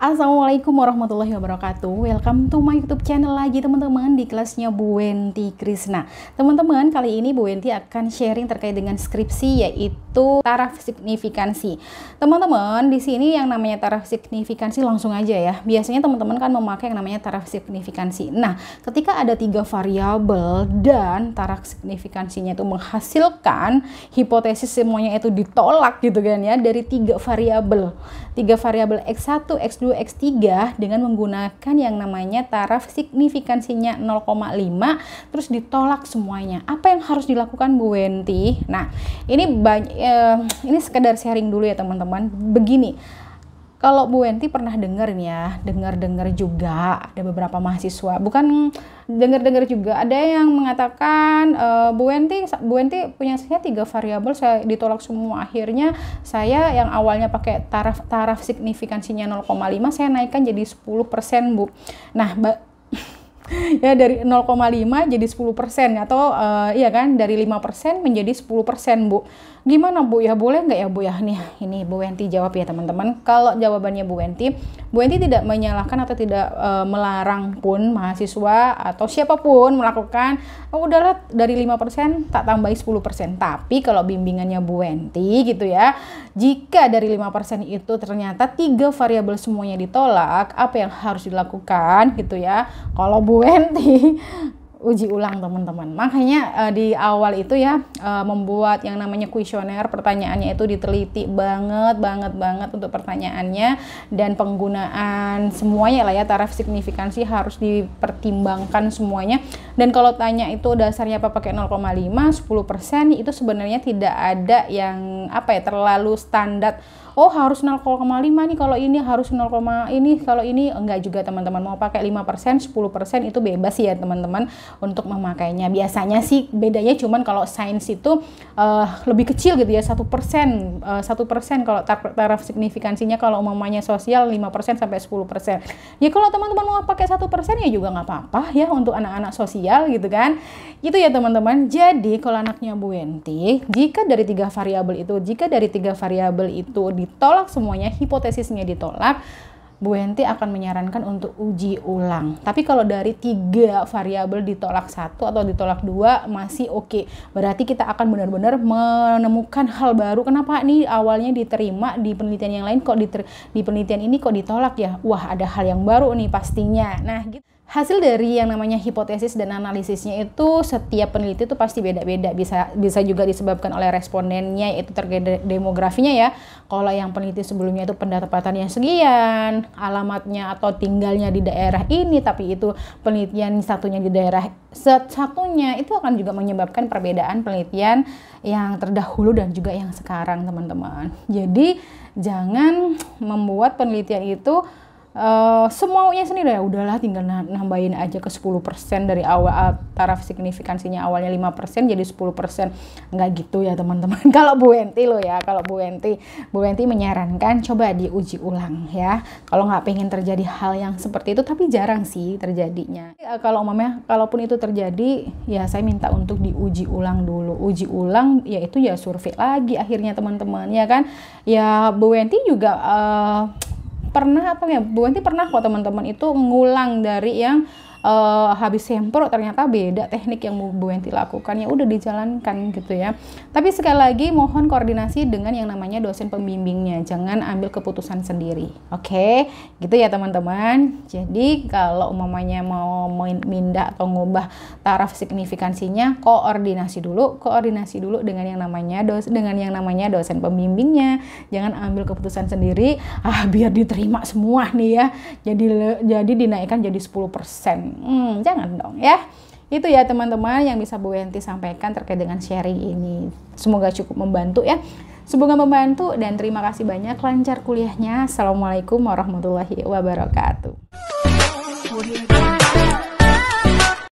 Assalamualaikum warahmatullahi wabarakatuh. Welcome to my YouTube channel lagi teman-teman di kelasnya Bu Wenti Krisna. Teman-teman, kali ini Bu Wenti akan sharing terkait dengan skripsi, yaitu taraf signifikansi. Teman-teman, di sini yang namanya taraf signifikansi langsung aja ya. Biasanya teman-teman kan memakai yang namanya taraf signifikansi. Nah, ketika ada 3 variabel dan taraf signifikansinya itu menghasilkan hipotesis semuanya itu ditolak gitu kan ya, dari 3 variabel. 3 variabel X1, X2, X3 dengan menggunakan yang namanya taraf signifikansinya 0,5 terus ditolak semuanya. Apa yang harus dilakukan Bu Wenti? Nah, ini sekedar sharing dulu ya teman-teman. Begini, kalau Bu Wenti pernah dengar nih ya, dengar juga ada beberapa mahasiswa, bukan dengar juga, ada yang mengatakan Bu Wenti punya saya 3 variabel, saya ditolak semua. Akhirnya saya yang awalnya pakai taraf signifikansinya 0,5 saya naikkan jadi 10% Bu. Nah, ya dari 0,5 jadi 10% atau iya kan, dari 5% menjadi 10% Bu. Gimana Bu ya, boleh nggak ya Bu ya? Nih, ini Bu Wenti jawab ya teman-teman. Kalau jawabannya Bu Wenti tidak menyalahkan atau tidak melarang pun mahasiswa atau siapapun melakukan, udahlah dari 5% tak tambahi 10%. Tapi kalau bimbingannya Bu Wenti gitu ya, jika dari 5% itu ternyata 3 variabel semuanya ditolak, apa yang harus dilakukan gitu ya? Kalau Bu Wenti uji ulang teman-teman. Makanya di awal itu ya membuat yang namanya kuesioner, pertanyaannya itu diteliti banget untuk pertanyaannya, dan penggunaan semuanya lah ya, taraf signifikansi harus dipertimbangkan semuanya. Dan kalau tanya itu dasarnya apa pakai 0,5, 10%, itu sebenarnya tidak ada yang apa ya, terlalu standar. Oh harus 0,5 nih, kalau ini harus 0, ini kalau ini enggak juga teman-teman. Mau pakai 5%, 10% itu bebas ya teman-teman untuk memakainya. Biasanya sih bedanya cuman kalau sains itu lebih kecil gitu ya, 1%, 1% kalau taraf signifikansinya. Kalau umumnya sosial 5% sampai 10%. Ya kalau teman-teman mau pakai 1% ya juga nggak apa-apa ya untuk anak-anak sosial gitu kan. Itu ya teman-teman. Jadi kalau anaknya Bu Wenti, jika dari 3 variabel itu ditolak semuanya, hipotesisnya ditolak, Bu Wenti akan menyarankan untuk uji ulang. Tapi kalau dari 3 variabel ditolak 1 atau ditolak 2 masih oke. Berarti kita akan benar-benar menemukan hal baru. Kenapa nih awalnya diterima di penelitian yang lain, kok di penelitian ini kok ditolak ya? Wah, ada hal yang baru nih pastinya. Nah, gitu. Hasil dari yang namanya hipotesis dan analisisnya itu setiap peneliti itu pasti beda-beda. Bisa juga disebabkan oleh respondennya, yaitu terkait demografinya ya. Kalau yang peneliti sebelumnya itu pendapatannya sekian, alamatnya atau tinggalnya di daerah ini, tapi itu penelitian satunya di daerah satunya, itu akan juga menyebabkan perbedaan penelitian yang terdahulu dan juga yang sekarang teman-teman. Jadi jangan membuat penelitian itu semuanya sendiri ya, udahlah tinggal nambahin aja ke 10% dari awal. Taraf signifikansinya awalnya 5% jadi 10%, nggak gitu ya teman-teman. Kalau Bu Wenti loh ya, kalau Bu Wenti menyarankan coba diuji ulang ya, kalau nggak pengen terjadi hal yang seperti itu, tapi jarang sih terjadinya. Kalau umumnya kalaupun itu terjadi ya saya minta untuk diuji ulang dulu. Uji ulang yaitu ya survei lagi akhirnya teman-teman ya kan. Ya Bu Wenti juga Bu Wenti pernah kok teman-teman itu ngulang dari yang habis sempro ternyata beda teknik yang Bu Wenti lakukan, ya udah dijalankan gitu ya. Tapi sekali lagi mohon koordinasi dengan yang namanya dosen pembimbingnya, jangan ambil keputusan sendiri. Oke, gitu ya teman-teman. Jadi kalau umpamanya mau mindah atau ngubah taraf signifikansinya, koordinasi dulu dengan yang namanya dosen pembimbingnya. Jangan ambil keputusan sendiri, biar diterima semua nih ya. Jadi dinaikkan jadi 10%. Jangan dong ya. Itu ya teman-teman yang bisa Bu Wenti sampaikan terkait dengan sharing ini. Semoga cukup membantu ya. Semoga membantu dan terima kasih banyak, lancar kuliahnya. Assalamualaikum warahmatullahi wabarakatuh.